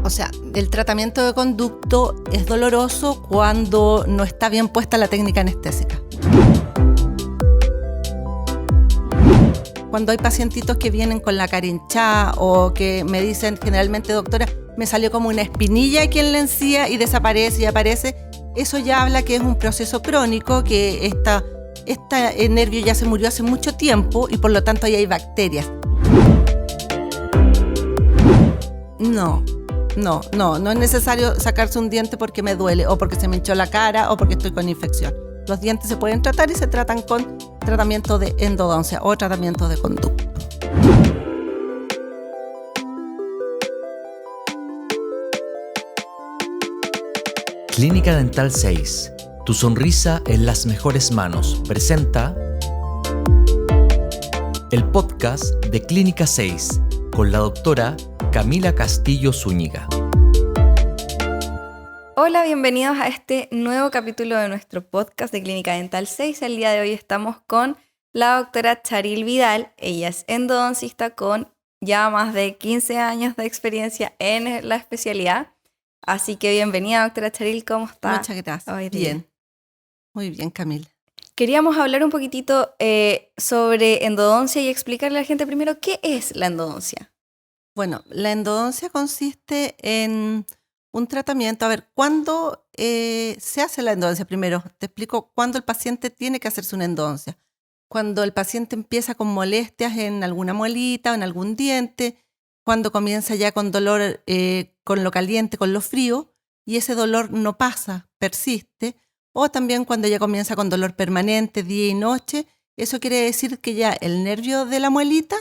O sea, el tratamiento de conducto es doloroso cuando no está bien puesta la técnica anestésica. Cuando hay pacientitos que vienen con la cara hinchada o que me dicen generalmente, doctora, me salió como una espinilla aquí en la encía y desaparece y aparece, eso ya habla que es un proceso crónico, que este nervio ya se murió hace mucho tiempo y por lo tanto ahí hay bacterias. No es necesario sacarse un diente porque me duele o porque se me hinchó la cara o porque estoy con infección. Los dientes se pueden tratar y se tratan con tratamiento de endodoncia o tratamiento de conducto. Clínica Dental 6. Tu sonrisa en las mejores manos. Presenta el podcast de Clínica 6 con la doctora Camila Castillo Zúñiga. Hola, bienvenidos a este nuevo capítulo de nuestro podcast de Clínica Dental 6. El día de hoy estamos con la doctora Charil Vidal. Ella es endodoncista con ya más de 15 años de experiencia en la especialidad. Así que bienvenida, doctora Charil, ¿cómo está? Muchas gracias. Bien, muy bien, Camila. Queríamos hablar un poquitito sobre endodoncia y explicarle a la gente primero qué es la endodoncia. Bueno, la endodoncia consiste en un tratamiento. A ver, ¿cuándo se hace la endodoncia? Primero, te explico cuándo el paciente tiene que hacerse una endodoncia. Cuando el paciente empieza con molestias en alguna muelita o en algún diente, cuando comienza ya con dolor con lo caliente, con lo frío, y ese dolor no pasa, persiste, o también cuando ya comienza con dolor permanente día y noche. Eso quiere decir que ya el nervio de la muelita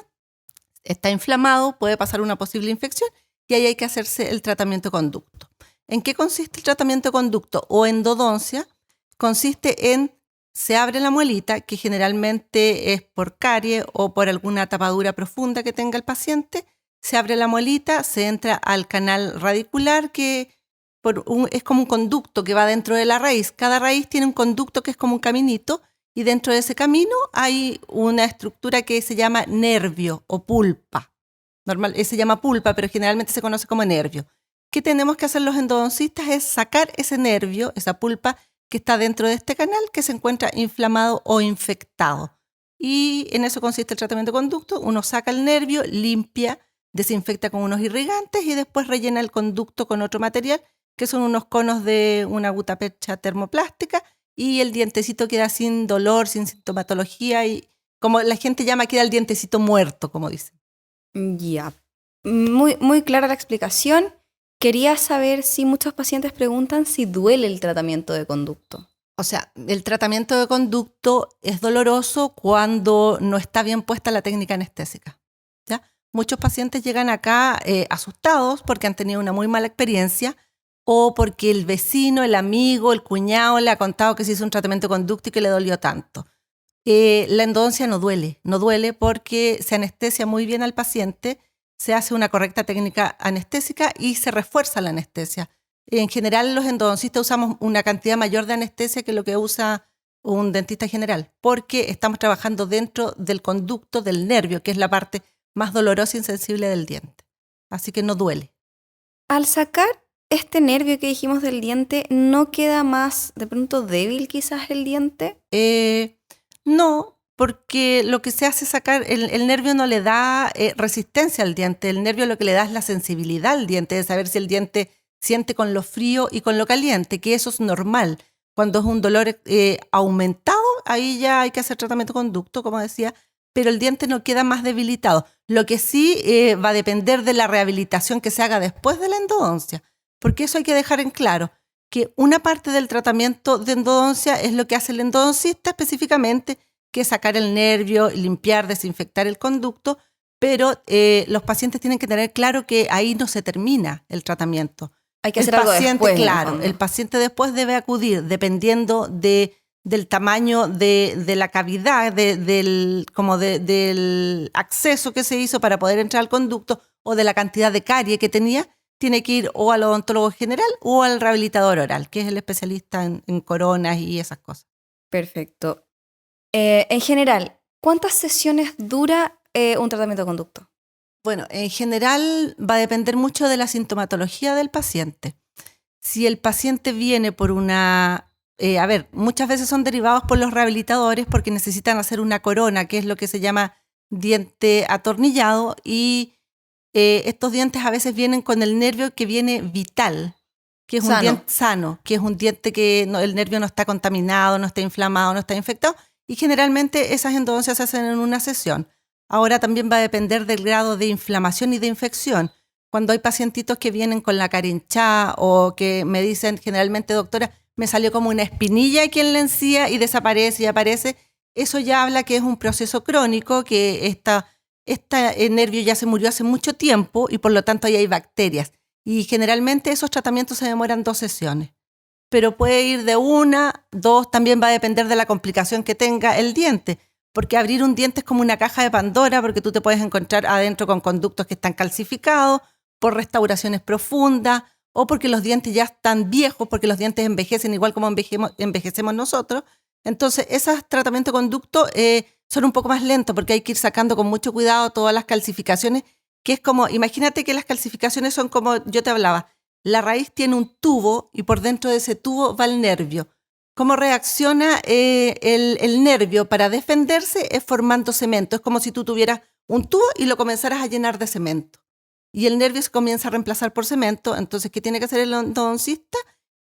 está inflamado, puede pasar una posible infección y ahí hay que hacerse el tratamiento de conducto. ¿En qué consiste el tratamiento de conducto o endodoncia? Consiste en, se abre la muelita, que generalmente es por carie o por alguna tapadura profunda que tenga el paciente. Se abre la muelita, se entra al canal radicular, que es como un conducto que va dentro de la raíz. Cada raíz tiene un conducto que es como un caminito, y dentro de ese camino hay una estructura que se llama nervio o pulpa. Se llama pulpa, pero generalmente se conoce como nervio. ¿Qué tenemos que hacer los endodoncistas? Es sacar ese nervio, esa pulpa que está dentro de este canal, que se encuentra inflamado o infectado. Y en eso consiste el tratamiento de conducto. Uno saca el nervio, limpia, desinfecta con unos irrigantes y después rellena el conducto con otro material, que son unos conos de una gutapercha termoplástica, y el dientecito queda sin dolor, sin sintomatología, y como la gente llama, queda el dientecito muerto, como dicen. Ya, muy clara la explicación. Quería saber si muchos pacientes preguntan si duele el tratamiento de conducto. O sea, el tratamiento de conducto es doloroso cuando no está bien puesta la técnica anestésica, ¿ya? Muchos pacientes llegan acá asustados porque han tenido una muy mala experiencia o porque el vecino, el amigo, el cuñado le ha contado que se hizo un tratamiento de conducto y que le dolió tanto. La endodoncia no duele porque se anestesia muy bien al paciente, se hace una correcta técnica anestésica y se refuerza la anestesia. En general, los endodoncistas usamos una cantidad mayor de anestesia que lo que usa un dentista general, porque estamos trabajando dentro del conducto del nervio, que es la parte más dolorosa e insensible del diente. Así que no duele. Al sacar este nervio que dijimos del diente, ¿no queda más de pronto débil quizás el diente? No, porque lo que se hace es sacar, el nervio no le da resistencia al diente. El nervio lo que le da es la sensibilidad al diente, de saber si el diente siente con lo frío y con lo caliente, que eso es normal. Cuando es un dolor aumentado, ahí ya hay que hacer tratamiento de conducto, como decía, pero el diente no queda más debilitado. Lo que sí va a depender de la rehabilitación que se haga después de la endodoncia, porque eso hay que dejar en claro, que una parte del tratamiento de endodoncia es lo que hace el endodoncista específicamente, que es sacar el nervio, limpiar, desinfectar el conducto, pero los pacientes tienen que tener claro que ahí no se termina el tratamiento. Hay que hacer algo después. Claro, el paciente después debe acudir, dependiendo del tamaño de la cavidad, del acceso que se hizo para poder entrar al conducto o de la cantidad de carie que tenía, tiene que ir o al odontólogo general o al rehabilitador oral, que es el especialista en coronas y esas cosas. Perfecto. En general, ¿cuántas sesiones dura un tratamiento de conducto? Bueno, en general va a depender mucho de la sintomatología del paciente. Si el paciente viene por muchas veces son derivados por los rehabilitadores porque necesitan hacer una corona, que es lo que se llama diente atornillado, y estos dientes a veces vienen con el nervio que viene vital, que es un diente sano, que es un diente que el nervio no está contaminado, no está inflamado, no está infectado, y generalmente esas endodoncias se hacen en una sesión. Ahora también va a depender del grado de inflamación y de infección. Cuando hay pacientitos que vienen con la cara hinchada o que me dicen generalmente, doctora, me salió como una espinilla aquí en la encía y desaparece y aparece, eso ya habla que es un proceso crónico, que este nervio ya se murió hace mucho tiempo y por lo tanto ahí hay bacterias. Y generalmente esos tratamientos se demoran 2 sesiones. Pero puede ir de 1, 2, también va a depender de la complicación que tenga el diente. Porque abrir un diente es como una caja de Pandora, porque tú te puedes encontrar adentro con conductos que están calcificados, por restauraciones profundas, o porque los dientes ya están viejos, porque los dientes envejecen igual como envejecemos nosotros. Entonces, esos tratamientos de conducto son un poco más lentos, porque hay que ir sacando con mucho cuidado todas las calcificaciones, que es como, imagínate que las calcificaciones son como yo te hablaba, la raíz tiene un tubo y por dentro de ese tubo va el nervio. ¿Cómo reacciona el nervio para defenderse? Es formando cemento. Es como si tú tuvieras un tubo y lo comenzaras a llenar de cemento. Y el nervio se comienza a reemplazar por cemento. Entonces, ¿qué tiene que hacer el endodoncista?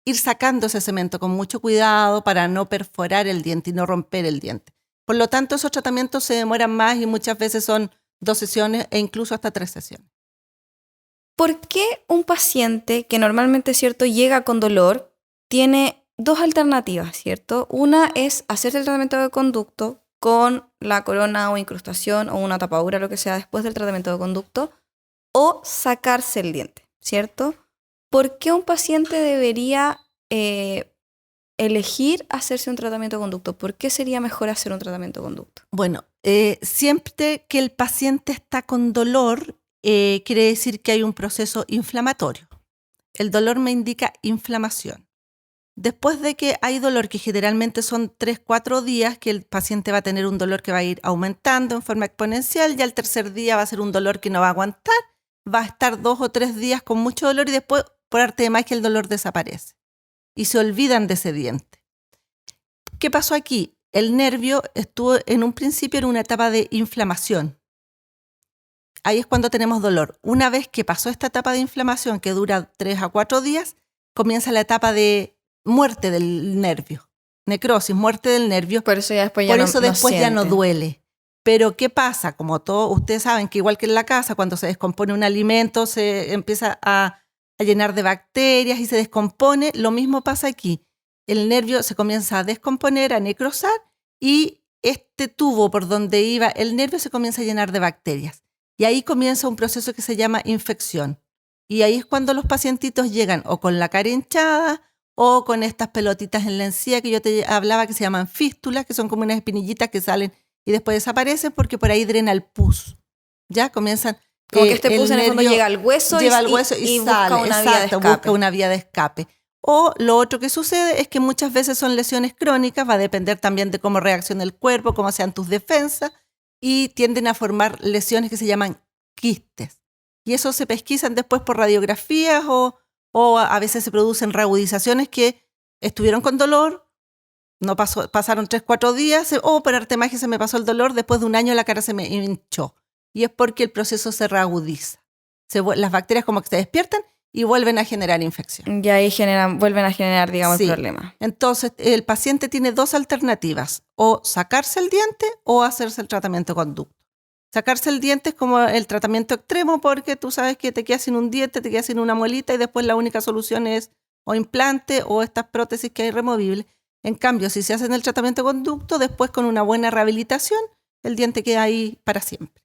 Ir sacando ese cemento con mucho cuidado para no perforar el diente y no romper el diente. Por lo tanto, esos tratamientos se demoran más y muchas veces son 2 sesiones e incluso hasta 3 sesiones. ¿Por qué un paciente que normalmente, ¿cierto?, llega con dolor tiene 2 alternativas, ¿cierto? Una es hacerse el tratamiento de conducto con la corona o incrustación o una tapadura, lo que sea, después del tratamiento de conducto, o sacarse el diente, ¿cierto? ¿Por qué un paciente debería elegir hacerse un tratamiento de conducto? ¿Por qué sería mejor hacer un tratamiento de conducto? Bueno, siempre que el paciente está con dolor, quiere decir que hay un proceso inflamatorio. El dolor me indica inflamación. Después de que hay dolor, que generalmente son 3-4 días, que el paciente va a tener un dolor que va a ir aumentando en forma exponencial, y al tercer día va a ser un dolor que no va a aguantar, va a estar 2 o 3 días con mucho dolor y después, por arte de magia, el dolor desaparece. Y se olvidan de ese diente. ¿Qué pasó aquí? El nervio estuvo en un principio en una etapa de inflamación. Ahí es cuando tenemos dolor. Una vez que pasó esta etapa de inflamación, que dura 3 a 4 días, comienza la etapa de muerte del nervio, necrosis, muerte del nervio. Por eso ya después ya no duele. Pero ¿qué pasa? Como todos ustedes saben que igual que en la casa, cuando se descompone un alimento, se empieza a llenar de bacterias y se descompone. Lo mismo pasa aquí. El nervio se comienza a descomponer, a necrosar, y este tubo por donde iba el nervio se comienza a llenar de bacterias. Y ahí comienza un proceso que se llama infección. Y ahí es cuando los pacientitos llegan o con la cara hinchada, o con estas pelotitas en la encía que yo te hablaba, que se llaman fístulas, que son como unas espinillitas que salen y después desaparecen porque por ahí drena el pus. Ya comienzan. Como que este pus en el fondo llega al hueso y sale, busca una vía de escape. O lo otro que sucede es que muchas veces son lesiones crónicas, va a depender también de cómo reaccione el cuerpo, cómo sean tus defensas, y tienden a formar lesiones que se llaman quistes. Y eso se pesquisan después por radiografías o a veces se producen reagudizaciones que estuvieron con dolor, pasaron 3-4 días, por arte de magia se me pasó el dolor, después de un año la cara se me hinchó. Y es porque el proceso se reagudiza. Las bacterias como que se despiertan y vuelven a generar infección. Y ahí vuelven a generar, digamos, el problema. Entonces, el paciente tiene 2 alternativas, o sacarse el diente o hacerse el tratamiento de conducto. Sacarse el diente es como el tratamiento extremo, porque tú sabes que te quedas sin un diente, te quedas sin una muelita y después la única solución es o implante o estas prótesis que hay removibles. En cambio, si se hace el tratamiento de conducto, después con una buena rehabilitación, el diente queda ahí para siempre.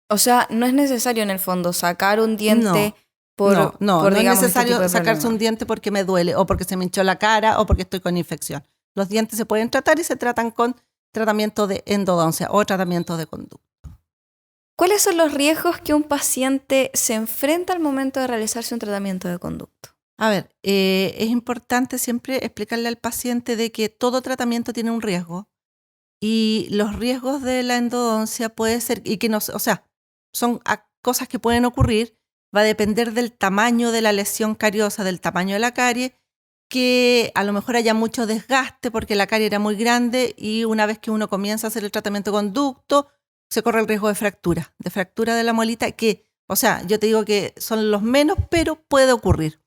O sea, no es necesario en el fondo sacar un diente no es necesario sacarse un diente porque me duele o porque se me hinchó la cara o porque estoy con infección. Los dientes se pueden tratar y se tratan con tratamiento de endodoncia o tratamiento de conducto. ¿Cuáles son los riesgos que un paciente se enfrenta al momento de realizarse un tratamiento de conducto? A ver, es importante siempre explicarle al paciente de que todo tratamiento tiene un riesgo y los riesgos de la endodoncia puede ser, y que no, o sea, son cosas que pueden ocurrir. Va a depender del tamaño de la lesión cariosa, del tamaño de la carie, que a lo mejor haya mucho desgaste porque la carie era muy grande y una vez que uno comienza a hacer el tratamiento de conducto, se corre el riesgo de fractura de la muelita, que, o sea, yo te digo que son los menos, pero puede ocurrir.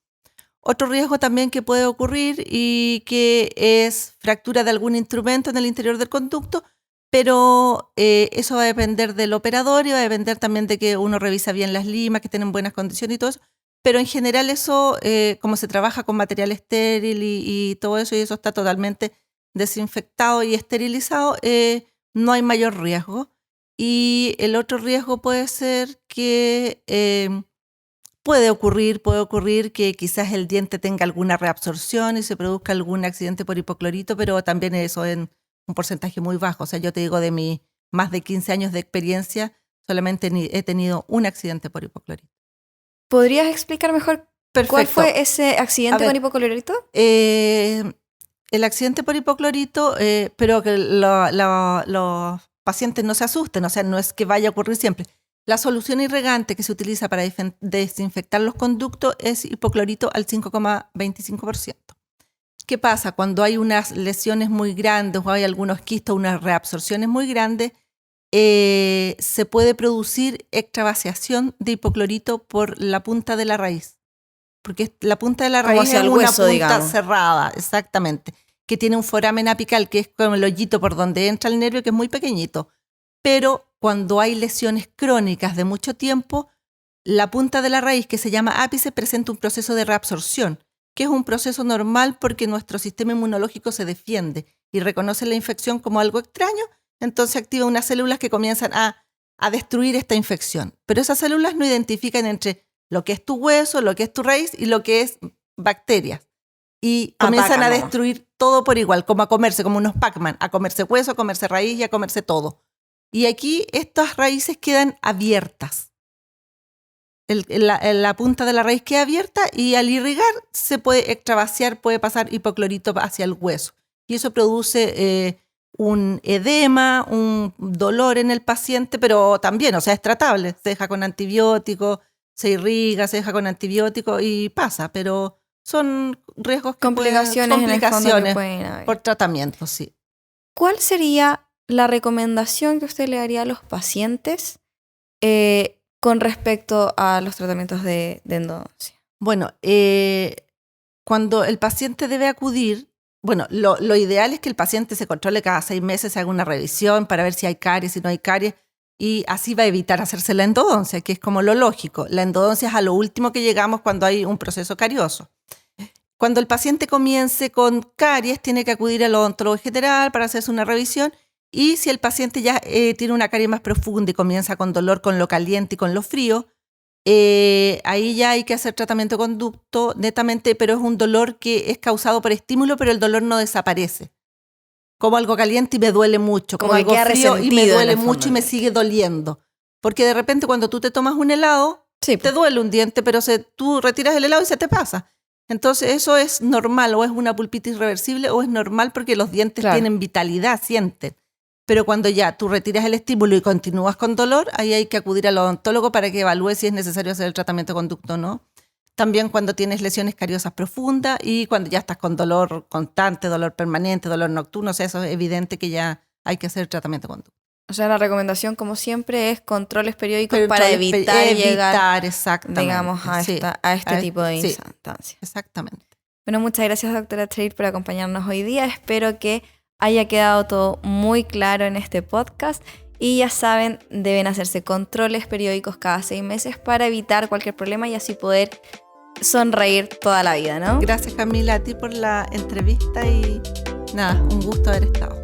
Otro riesgo también que puede ocurrir y que es fractura de algún instrumento en el interior del conducto, pero eso va a depender del operador y va a depender también de que uno revisa bien las limas, que tienen buenas condiciones y todo eso. Pero en general eso, como se trabaja con material estéril y todo eso, y eso está totalmente desinfectado y esterilizado, no hay mayor riesgo. Y el otro riesgo puede ser que puede ocurrir que quizás el diente tenga alguna reabsorción y se produzca algún accidente por hipoclorito, pero también eso en un porcentaje muy bajo. O sea, yo te digo, de mis más de 15 años de experiencia, solamente he tenido un accidente por hipoclorito. ¿Podrías explicar mejor cuál fue ese accidente con hipoclorito? El accidente por hipoclorito, pero que los pacientes no se asusten, o sea, no es que vaya a ocurrir siempre. La solución irrigante que se utiliza para desinfectar los conductos es hipoclorito al 5,25%. ¿Qué pasa? Cuando hay unas lesiones muy grandes o hay algunos quistos, unas reabsorciones muy grandes, se puede producir extravasación de hipoclorito por la punta de la raíz. Porque la punta de la raíz es una hueso, punta digamos, cerrada, exactamente, que tiene un foramen apical, que es como el hoyito por donde entra el nervio, que es muy pequeñito. Pero cuando hay lesiones crónicas de mucho tiempo, la punta de la raíz, que se llama ápice, presenta un proceso de reabsorción, que es un proceso normal porque nuestro sistema inmunológico se defiende y reconoce la infección como algo extraño, entonces activa unas células que comienzan a destruir esta infección. Pero esas células no identifican entre lo que es tu hueso, lo que es tu raíz y lo que es bacterias. Y comienzan a destruir todo por igual, como a comerse, como unos Pac-Man, a comerse hueso, a comerse raíz y a comerse todo. Y aquí estas raíces quedan abiertas. La punta de la raíz queda abierta y al irrigar se puede extravasar, puede pasar hipoclorito hacia el hueso. Y eso produce un edema, un dolor en el paciente, pero también, o sea, es tratable. Se deja con antibiótico, se irriga, se deja con antibiótico y pasa, pero son riesgos que complicaciones en el fondo que pueden haber por tratamiento, sí. ¿Cuál sería la recomendación que usted le daría a los pacientes con respecto a los tratamientos de endodoncia? Bueno, cuando el paciente debe acudir, bueno, lo ideal es que el paciente se controle cada 6 meses, se haga una revisión para ver si hay caries, si no hay caries, y así va a evitar hacerse la endodoncia, que es como lo lógico. La endodoncia es a lo último que llegamos cuando hay un proceso carioso. Cuando el paciente comience con caries, tiene que acudir al odontólogo general para hacerse una revisión. Y si el paciente ya tiene una carie más profunda y comienza con dolor con lo caliente y con lo frío, ahí ya hay que hacer tratamiento de conducto netamente, pero es un dolor que es causado por estímulo, pero el dolor no desaparece. Como algo caliente y me duele mucho, como algo frío y me duele mucho y me sigue doliendo. Porque de repente cuando tú te tomas un helado, te duele un diente, pero tú retiras el helado y se te pasa. Entonces eso es normal, o es una pulpitis reversible, o es normal porque los dientes tienen vitalidad, sienten. Pero cuando ya tú retiras el estímulo y continúas con dolor, ahí hay que acudir al odontólogo para que evalúe si es necesario hacer el tratamiento de conducto o no. También cuando tienes lesiones cariosas profundas y cuando ya estás con dolor constante, dolor permanente, dolor nocturno, o sea, eso es evidente que ya hay que hacer el tratamiento de conducto. O sea, la recomendación, como siempre, es controles periódicos para evitar llegar, digamos, a este tipo de instancias. Exactamente. Bueno, muchas gracias, doctora Charil, por acompañarnos hoy día. Espero que haya quedado todo muy claro en este podcast. Y ya saben, deben hacerse controles periódicos cada 6 meses para evitar cualquier problema y así poder sonreír toda la vida, ¿no? Gracias, Camila, a ti por la entrevista y nada, un gusto haber estado.